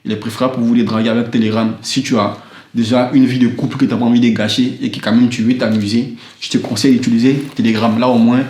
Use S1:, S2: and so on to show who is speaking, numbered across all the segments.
S1: il est préférable pour vous de draguer avec Telegram. Si tu as déjà une vie de couple que tu n'as pas envie de gâcher et que quand même tu veux t'amuser, je te conseille d'utiliser Telegram. Là au moins,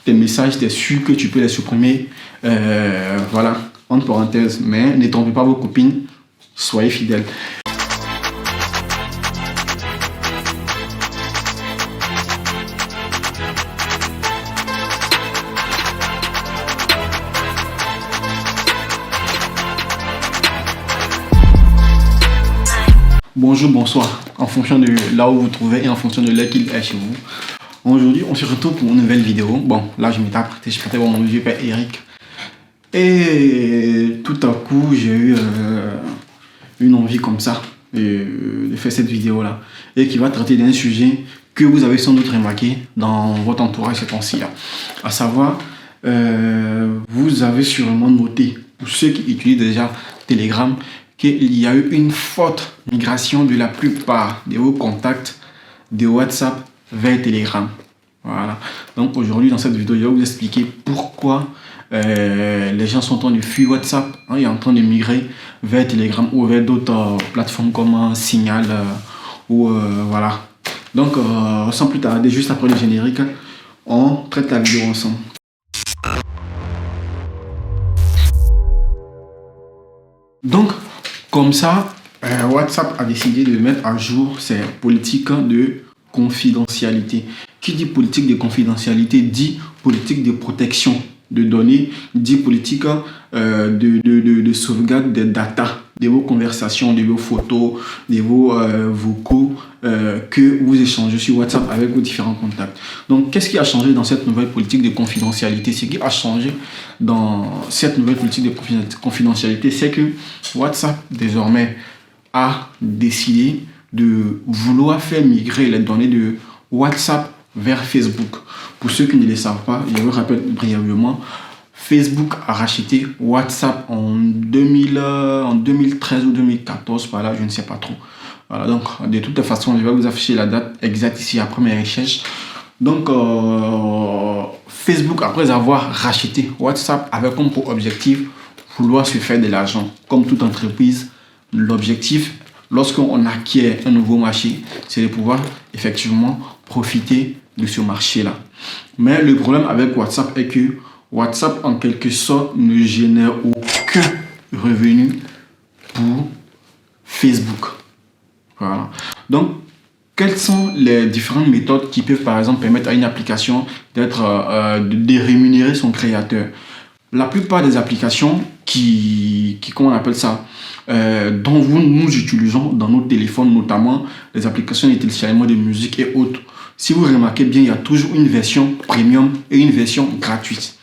S1: tes messages, tu es sûr que tu peux les supprimer. Voilà, entre parenthèses. Mais ne trompez pas vos copines, soyez fidèles. Bonjour, bonsoir, en fonction de là où vous vous trouvez et en fonction de l'heure qu'il est chez vous. Aujourd'hui, on se retrouve pour une nouvelle vidéo. Bon, là, je m'étais apprêté, je partais voir mon vieux père Eric. Et tout à coup, j'ai eu une envie comme ça de faire cette vidéo-là. Et qui va traiter d'un sujet que vous avez sans doute remarqué dans votre entourage ces temps-ci. À savoir, vous avez sûrement noté, pour ceux qui utilisent déjà Telegram, qu'il y a eu une forte migration de la plupart de vos contacts de WhatsApp vers Telegram. Voilà. Donc aujourd'hui, dans cette vidéo, je vais vous expliquer pourquoi les gens sont en train de fuir WhatsApp et en train de migrer vers Telegram ou vers d'autres plateformes comme Signal voilà. Donc sans plus tarder, juste après le générique, on traite la vidéo ensemble. Donc, comme ça, WhatsApp a décidé de mettre à jour ses politiques de confidentialité. Qui dit politique de confidentialité dit politique de protection de données, dit politique de sauvegarde des data, de vos conversations, de vos photos, de vos vocaux que vous échangez sur WhatsApp avec vos différents contacts. Donc, qu'est-ce qui a changé dans cette nouvelle politique de confidentialité? Ce qui a changé dans cette nouvelle politique de confidentialité, c'est que WhatsApp, désormais, a décidé de vouloir faire migrer les données de WhatsApp vers Facebook. Pour ceux qui ne le savent pas, je vous rappelle brièvement, Facebook a racheté WhatsApp en 2013 ou 2014, par là, je ne sais pas trop. Voilà, donc de toute façon, je vais vous afficher la date exacte ici après mes recherches. Donc, Facebook, après avoir racheté WhatsApp, avait comme pour objectif vouloir se faire de l'argent. Comme toute entreprise, l'objectif, lorsqu'on acquiert un nouveau marché, c'est de pouvoir effectivement profiter de ce marché-là. Mais le problème avec WhatsApp est que WhatsApp, en quelque sorte, ne génère aucun revenu pour Facebook. Voilà. Donc, quelles sont les différentes méthodes qui peuvent, par exemple, permettre à une application de rémunérer son créateur? La plupart des applications comment on appelle ça, dont nous utilisons dans nos téléphones, notamment les applications de téléchargement de musique et autres, si vous remarquez bien, il y a toujours une version premium et une version gratuite.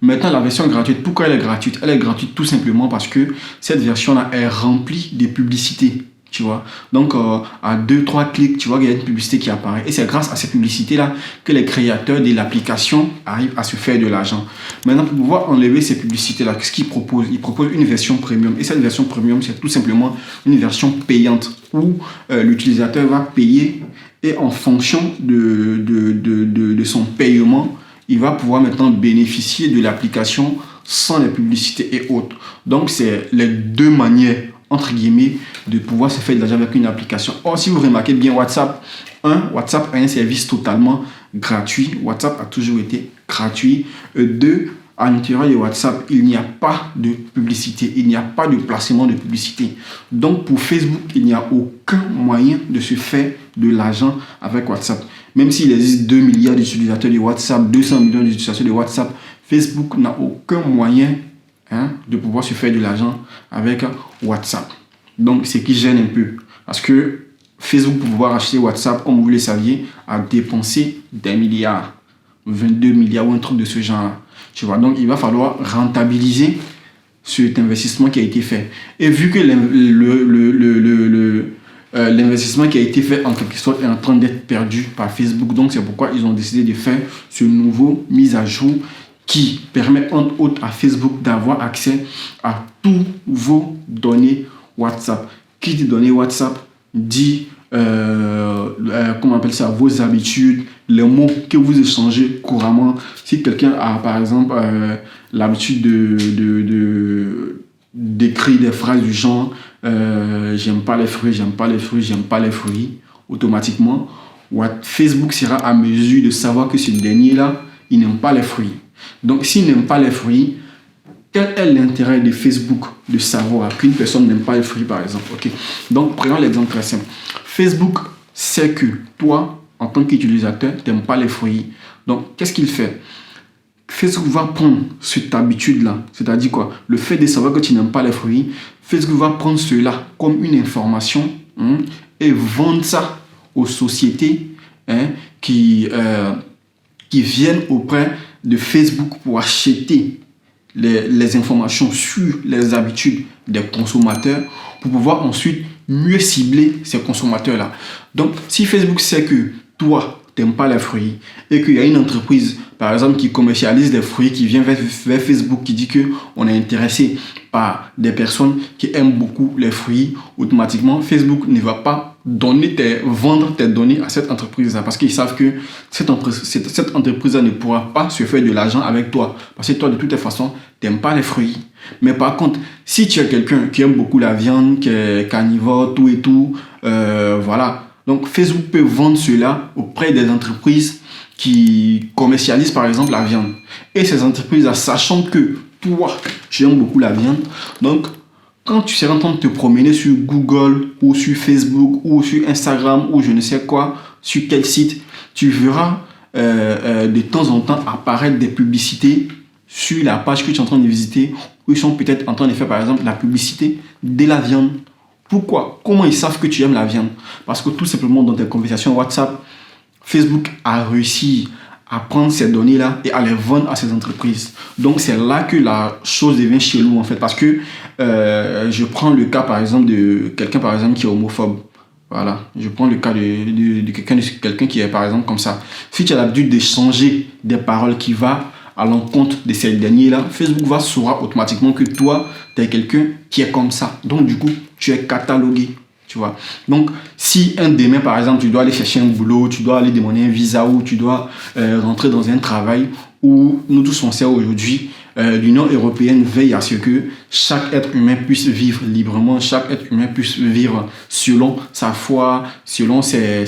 S1: Maintenant, la version gratuite, pourquoi elle est gratuite? Elle est gratuite tout simplement parce que cette version-là est remplie de publicités. Tu vois, donc à 2-3 clics, tu vois qu'il y a une publicité qui apparaît. Et c'est grâce à cette publicité-là que les créateurs de l'application arrivent à se faire de l'argent. Maintenant, pour pouvoir enlever ces publicités-là, qu'est-ce qu'ils proposent? Ils proposent une version premium. Et cette version premium, c'est tout simplement une version payante où l'utilisateur va payer et en fonction de son paiement, il va pouvoir maintenant bénéficier de l'application sans les publicités et autres. Donc, c'est les deux manières entre guillemets, de pouvoir se faire de l'argent avec une application. Or, si vous remarquez bien, WhatsApp a un service totalement gratuit. WhatsApp a toujours été gratuit. Deux, à l'intérieur de WhatsApp, il n'y a pas de publicité, il n'y a pas de placement de publicité. Donc, pour Facebook, il n'y a aucun moyen de se faire de l'argent avec WhatsApp. Même s'il existe 2 milliards d'utilisateurs de WhatsApp, 200 millions d'utilisateurs de WhatsApp, Facebook n'a aucun moyen de pouvoir se faire de l'argent avec WhatsApp. Donc, c'est qui gêne un peu. Parce que Facebook, pour pouvoir acheter WhatsApp, comme vous le saviez, a dépensé des milliards, 22 milliards ou un truc de ce genre-là. Tu vois, donc, il va falloir rentabiliser cet investissement qui a été fait. Et vu que l'investissement qui a été fait en quelque sorte est en train d'être perdu par Facebook, donc c'est pourquoi ils ont décidé de faire ce nouveau mise à jour qui permet entre autres à Facebook d'avoir accès à tous vos données WhatsApp. Qui dit données WhatsApp dit comment on appelle ça, vos habitudes, les mots que vous échangez couramment. Si quelqu'un a par exemple l'habitude d'écrire des phrases du genre j'aime pas les fruits, j'aime pas les fruits, j'aime pas les fruits, automatiquement, Facebook sera à mesure de savoir que ce dernier-là, il n'aime pas les fruits. Donc, s'il n'aime pas les fruits, quel est l'intérêt de Facebook de savoir qu'une personne n'aime pas les fruits, par exemple? Okay. Donc, prenons l'exemple très simple. Facebook sait que toi, en tant qu'utilisateur, tu n'aimes pas les fruits. Donc, qu'est-ce qu'il fait? Facebook va prendre cette habitude-là, c'est-à-dire quoi? Le fait de savoir que tu n'aimes pas les fruits, Facebook va prendre cela comme une information et vendre ça aux sociétés qui viennent auprès de Facebook pour acheter les informations sur les habitudes des consommateurs pour pouvoir ensuite mieux cibler ces consommateurs-là. Donc, si Facebook sait que toi, tu n'aimes pas les fruits et qu'il y a une entreprise, par exemple, qui commercialise des fruits, qui vient vers Facebook, qui dit qu'on est intéressé par des personnes qui aiment beaucoup les fruits, automatiquement, Facebook ne va pas vendre tes données à cette entreprise-là parce qu'ils savent que cette entreprise-là ne pourra pas se faire de l'argent avec toi parce que toi, de toute façon, tu n'aimes pas les fruits. Mais par contre, si tu es quelqu'un qui aime beaucoup la viande, qui est carnivore, tout et tout, voilà. Donc, Facebook peut vendre cela auprès des entreprises qui commercialisent, par exemple, la viande. Et ces entreprises-là, sachant que toi, tu aimes beaucoup la viande, donc, quand tu seras en train de te promener sur Google ou sur Facebook ou sur Instagram ou je ne sais quoi, sur quel site, tu verras de temps en temps apparaître des publicités sur la page que tu es en train de visiter où ils sont peut-être en train de faire, par exemple, la publicité de la viande. Pourquoi? Comment ils savent que tu aimes la viande? Parce que tout simplement dans tes conversations WhatsApp, Facebook a réussi à prendre ces données-là et à les vendre à ces entreprises. Donc c'est là que la chose devient chelou en fait. Parce que je prends le cas par exemple de quelqu'un par exemple qui est homophobe. Voilà, je prends le cas de quelqu'un qui est par exemple comme ça. Si tu as l'habitude d'échanger des paroles qui vont à l'encontre de ces derniers-là, Facebook va savoir automatiquement que toi, tu es quelqu'un qui est comme ça. Donc, du coup, tu es catalogué, tu vois. Donc, si un demain, par exemple, tu dois aller chercher un boulot, tu dois aller demander un visa ou tu dois rentrer dans un travail où nous tous on sait aujourd'hui, l'Union européenne veille à ce que chaque être humain puisse vivre librement, chaque être humain puisse vivre selon sa foi, selon ses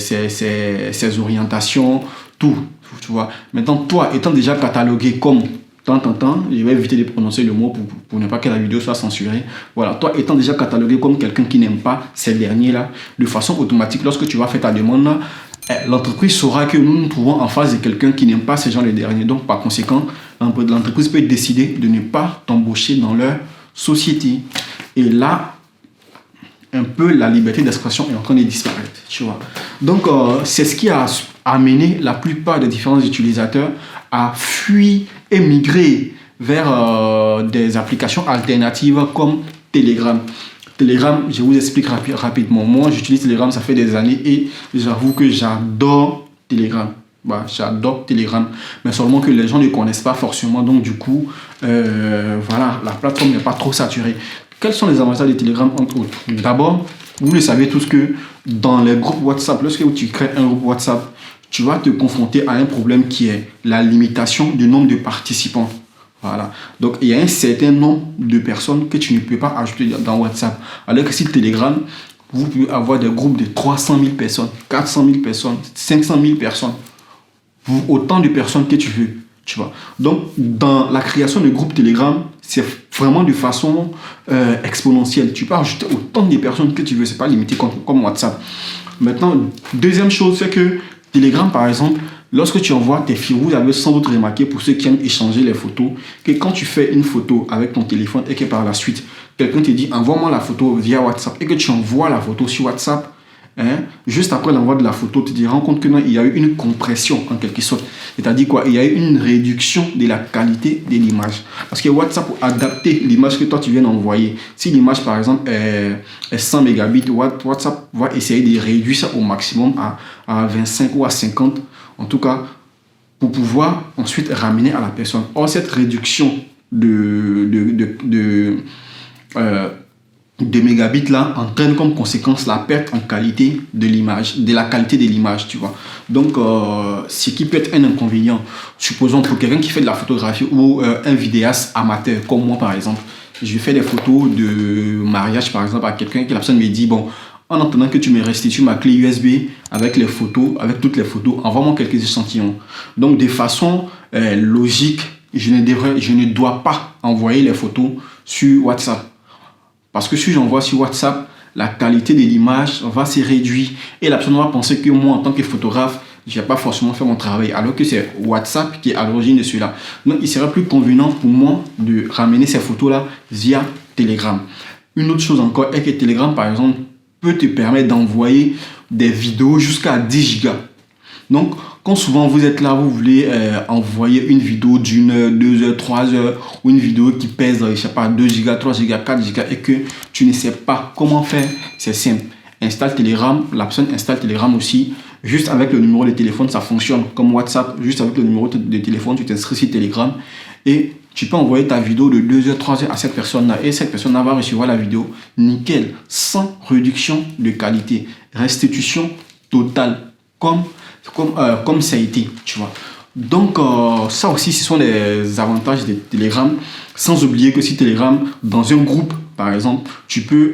S1: orientations, tout. Tu vois. Maintenant, toi, étant déjà catalogué comme je vais éviter de prononcer le mot pour ne pas que la vidéo soit censurée. Voilà, toi étant déjà catalogué comme quelqu'un qui n'aime pas ces derniers-là, de façon automatique, lorsque tu vas faire ta demande, l'entreprise saura que nous nous trouvons en face de quelqu'un qui n'aime pas ces gens les derniers. Donc, par conséquent, l'entreprise peut décider de ne pas t'embaucher dans leur société. Et là, un peu la liberté d'expression est en train de disparaître, tu vois. Donc, c'est ce qui a amené la plupart des différents utilisateurs à fuir et migrer vers des applications alternatives comme Telegram. Telegram, je vous explique rapidement. Moi, j'utilise Telegram, ça fait des années et j'avoue que j'adore Telegram. Bah, j'adore Telegram, mais seulement que les gens ne connaissent pas forcément. Donc, du coup, voilà, la plateforme n'est pas trop saturée. Quels sont les avantages de Telegram entre autres? D'abord, vous le savez tous que dans les groupes WhatsApp, lorsque tu crées un groupe WhatsApp, tu vas te confronter à un problème qui est la limitation du nombre de participants. Voilà. Donc, il y a un certain nombre de personnes que tu ne peux pas ajouter dans WhatsApp. Alors que sur Telegram, vous pouvez avoir des groupes de 300 000 personnes, 400 000 personnes, 500 000 personnes. Autant de personnes que tu veux. Tu vois. Donc, dans la création de groupes Telegram, c'est vraiment de façon exponentielle. Tu peux ajouter autant de personnes que tu veux. Ce n'est pas limité comme WhatsApp. Maintenant, deuxième chose, c'est que Telegram, par exemple, lorsque tu envoies tes fichiers, vous avez sans doute remarqué, pour ceux qui aiment échanger les photos, que quand tu fais une photo avec ton téléphone et que par la suite, quelqu'un te dit envoie-moi la photo via WhatsApp et que tu envoies la photo sur WhatsApp, juste après l'envoi de la photo, tu te rends compte que non, il y a eu une compression en quelque sorte. C'est-à-dire quoi? Il y a eu une réduction de la qualité de l'image. Parce que WhatsApp, pour adapter l'image que toi tu viens d'envoyer, si l'image par exemple est 100 mégabits, WhatsApp va essayer de réduire ça au maximum à 25 ou à 50. En tout cas, pour pouvoir ensuite ramener à la personne. Or, cette réduction de mégabits là entraîne comme conséquence la perte en qualité de l'image, de la qualité de l'image, tu vois. Donc, ce qui peut être un inconvénient, supposons pour quelqu'un qui fait de la photographie ou un vidéaste amateur comme moi par exemple, je fais des photos de mariage, par exemple, à quelqu'un, que la personne me dit, bon, en attendant que tu me restitues ma clé USB avec les photos, avec toutes les photos, envoie-moi quelques échantillons. Donc, de façon logique, je ne dois pas envoyer les photos sur WhatsApp. Parce que si j'envoie sur WhatsApp, la qualité de l'image va se réduire et la personne va penser que moi, en tant que photographe, je n'ai pas forcément fait mon travail, alors que c'est WhatsApp qui est à l'origine de cela. Donc, il serait plus convenant pour moi de ramener ces photos-là via Telegram. Une autre chose encore est que Telegram, par exemple, peut te permettre d'envoyer des vidéos jusqu'à 10 gigas. Donc, quand souvent vous êtes là, vous voulez envoyer une vidéo d'une heure, 2 heures, 3 heures, ou une vidéo qui pèse, je sais pas, 2 gigas, 3 gigas, 4 gigas, et que tu ne sais pas comment faire, c'est simple. Installe Telegram, la personne installe Telegram aussi. Juste avec le numéro de téléphone, ça fonctionne comme WhatsApp. Juste avec le numéro de téléphone, tu t'inscris sur Telegram et tu peux envoyer ta vidéo de 2 heures, 3 heures à cette personne-là. Et cette personne-là va recevoir la vidéo nickel, sans réduction de qualité. Restitution totale, comme ça a été, tu vois. Donc, ça aussi, ce sont les avantages de Telegram. Sans oublier que si Telegram, dans un groupe, par exemple, tu peux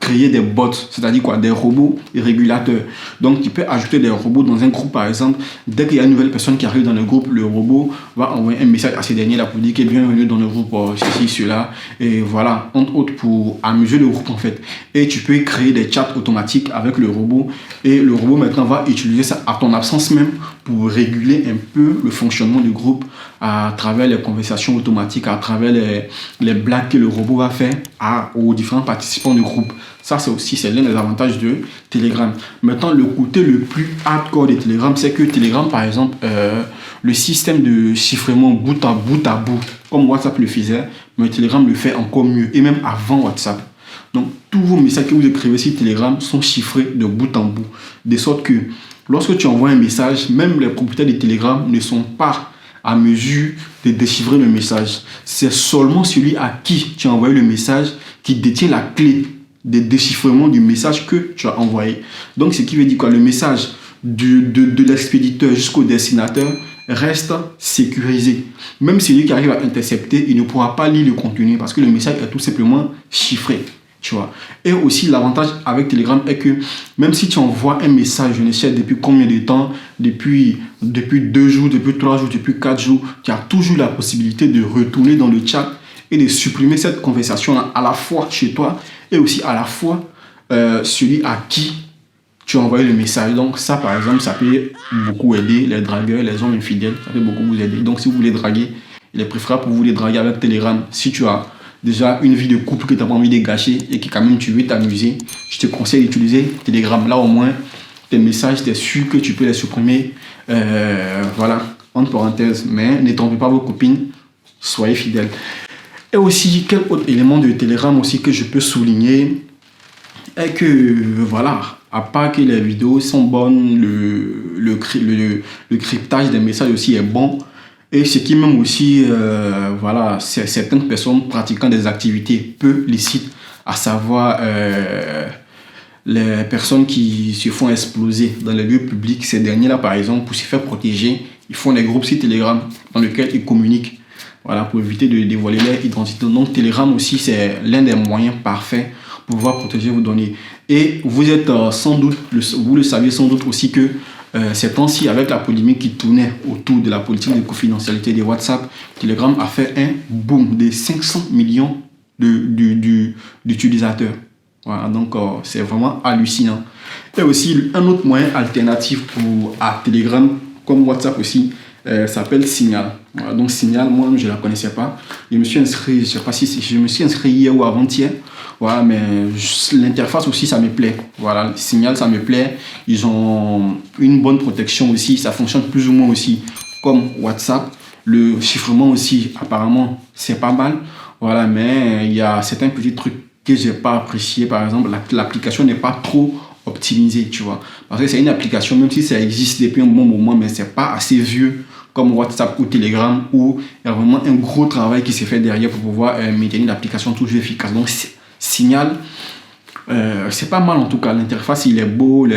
S1: créer des bots, c'est-à-dire quoi, des robots régulateurs. Donc, tu peux ajouter des robots dans un groupe, par exemple. Dès qu'il y a une nouvelle personne qui arrive dans le groupe, le robot va envoyer un message à ces derniers là pour dire qu'il est bienvenu dans le groupe, ceci, cela. Et voilà, entre autres, pour amuser le groupe, en fait. Et tu peux créer des chats automatiques avec le robot. Et le robot, maintenant, va utiliser ça à ton absence même pour réguler un peu le fonctionnement du groupe à travers les conversations automatiques, à travers les blagues que le robot va faire aux différents participants du groupe. Ça, c'est l'un des avantages de Telegram. Maintenant, le côté le plus hardcore de Telegram, c'est que Telegram, par exemple, le système de chiffrement bout à bout, comme WhatsApp le faisait, mais Telegram le fait encore mieux, et même avant WhatsApp. Donc, tous vos messages que vous écrivez sur Telegram sont chiffrés de bout en bout, de sorte que lorsque tu envoies un message, même les propriétaires de Telegram ne sont pas à mesure de déchiffrer le message. C'est seulement celui à qui tu as envoyé le message qui détient la clé de déchiffrement du message que tu as envoyé. Donc, ce qui veut dire quoi? Le message de l'expéditeur jusqu'au destinateur reste sécurisé. Même celui qui arrive à intercepter, il ne pourra pas lire le contenu parce que le message est tout simplement chiffré. Tu vois. Et aussi, l'avantage avec Telegram est que même si tu envoies un message, je ne sais depuis combien de temps, depuis 2 jours, depuis 3 jours, depuis 4 jours, tu as toujours la possibilité de retourner dans le chat et de supprimer cette conversation à la fois chez toi et aussi à la fois celui à qui tu as envoyé le message. Donc ça, par exemple, ça peut beaucoup aider les dragueurs, les hommes infidèles. Ça peut beaucoup vous aider. Donc si vous voulez draguer, il est préférable pour vous de draguer avec Telegram. Si tu as déjà une vie de couple que tu n'as pas envie de gâcher et que quand même tu veux t'amuser, je te conseille d'utiliser Telegram. Là, au moins, tes messages, tu es sûr que tu peux les supprimer. Voilà, entre parenthèses. Mais ne trompez pas vos copines, soyez fidèles. Et aussi, quel autre élément de Telegram aussi que je peux souligner est que, voilà, à part que les vidéos sont bonnes, le cryptage des messages aussi est bon. Et ce qui même aussi, voilà, certaines personnes pratiquant des activités peu licites, à savoir les personnes qui se font exploser dans les lieux publics. Ces derniers-là, par exemple, pour se faire protéger, ils font des groupes sur Telegram dans lesquels ils communiquent, voilà, pour éviter de dévoiler leur identité. Donc Telegram aussi, c'est l'un des moyens parfaits pour pouvoir protéger vos données. Et vous êtes sans doute, vous le saviez sans doute aussi que ces temps-ci, avec la polémique qui tournait autour de la politique de confidentialité de WhatsApp, Telegram a fait un boom de 500 millions d'utilisateurs. Voilà, donc c'est vraiment hallucinant. Et aussi, un autre moyen alternatif à Telegram, comme WhatsApp aussi, s'appelle Signal. Voilà, donc Signal, moi je ne la connaissais pas. Je me suis inscrit, je sais pas si je me suis inscrit hier ou avant-hier. Voilà, mais l'interface aussi, ça me plaît. Voilà, Signal, ça me plaît. Ils ont une bonne protection aussi. Ça fonctionne plus ou moins aussi comme WhatsApp. Le chiffrement aussi, apparemment, c'est pas mal. Voilà, mais il y a certains petits trucs que j'ai pas apprécié. Par exemple, l'application n'est pas trop optimisée, tu vois. Parce que c'est une application, même si ça existe depuis un bon moment, mais c'est pas assez vieux comme WhatsApp ou Telegram, où il y a vraiment un gros travail qui s'est fait derrière pour pouvoir maintenir l'application toujours efficace. Donc, Signal, c'est pas mal en tout cas. L'interface, il est beau,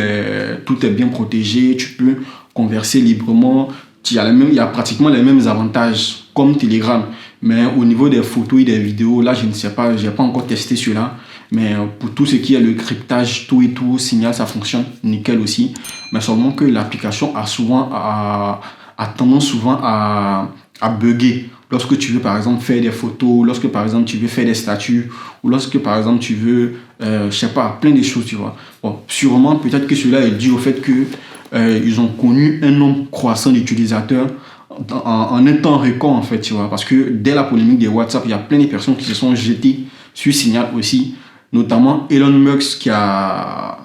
S1: tout est bien protégé, tu peux converser librement. Il y a pratiquement les mêmes avantages comme Telegram. Mais au niveau des photos et des vidéos, là, je ne sais pas, je n'ai pas encore testé cela. Mais pour tout ce qui est le cryptage, tout et tout, Signal, ça fonctionne nickel aussi. Mais seulement que l'application a tendance souvent à bugger. Lorsque tu veux, par exemple, faire des photos, lorsque, par exemple, tu veux faire des statuts, ou lorsque, par exemple, tu veux, je sais pas, plein de choses, tu vois. Bon, sûrement, peut-être que cela est dû au fait que ils ont connu un nombre croissant d'utilisateurs en un temps record, en fait, tu vois. Parce que dès la polémique de WhatsApp, il y a plein de personnes qui se sont jetées sur Signal aussi, notamment Elon Musk qui a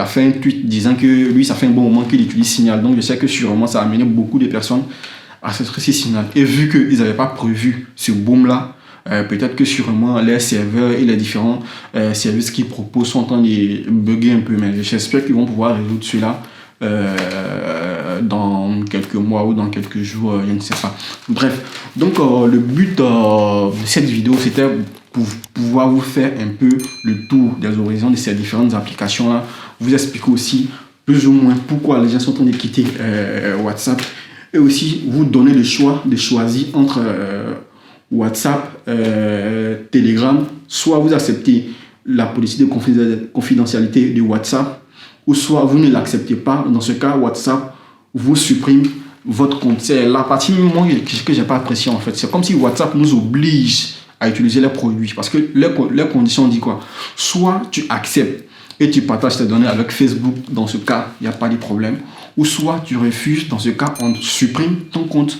S1: fait un tweet disant que lui, ça fait un bon moment qu'il utilise Signal. Donc, je sais que sûrement, ça a amené beaucoup de personnes à s'inscrire Signal. Et vu qu'ils n'avaient pas prévu ce boom-là, peut-être que sûrement les serveurs et les différents services qu'ils proposent sont en train de bugger un peu. Mais j'espère qu'ils vont pouvoir résoudre cela dans quelques mois ou dans quelques jours, je ne sais pas. Bref, donc le but de cette vidéo, c'était pour pouvoir vous faire un peu le tour des horizons de ces différentes applications-là. Vous expliquer aussi plus ou moins pourquoi les gens sont en train de quitter WhatsApp. Et aussi vous donner le choix de choisir entre WhatsApp, Telegram. Soit vous acceptez la politique de confidentialité de WhatsApp, ou soit vous ne l'acceptez pas. Dans ce cas, WhatsApp vous supprime votre compte. C'est la partie que je n'ai pas appréciée en fait. C'est comme si WhatsApp nous oblige à utiliser les produits. Parce que les conditions disent quoi? Soit tu acceptes et tu partages tes données avec Facebook. Dans ce cas, il n'y a pas de problème. Ou soit tu refuses. Dans ce cas, on supprime ton compte.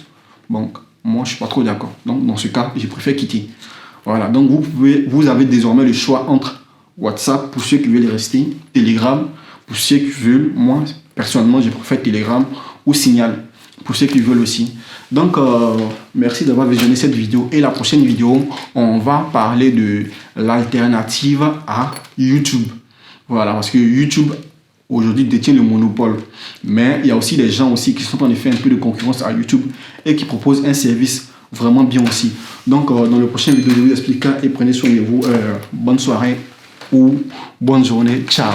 S1: Donc, moi, je ne suis pas trop d'accord. Donc, dans ce cas, je préfère quitter. Voilà. Donc, vous avez désormais le choix entre WhatsApp pour ceux qui veulent rester, Telegram pour ceux qui veulent. Moi, personnellement, je préfère Telegram ou Signal pour ceux qui veulent aussi. Donc, merci d'avoir visionné cette vidéo. Et la prochaine vidéo, on va parler de l'alternative à YouTube. Voilà, parce que YouTube, aujourd'hui, détient le monopole. Mais il y a aussi des gens aussi qui sont en train de faire un peu de concurrence à YouTube et qui proposent un service vraiment bien aussi. Donc, dans le prochain vidéo, je vous explique et prenez soin de vous. Bonne soirée ou bonne journée. Ciao.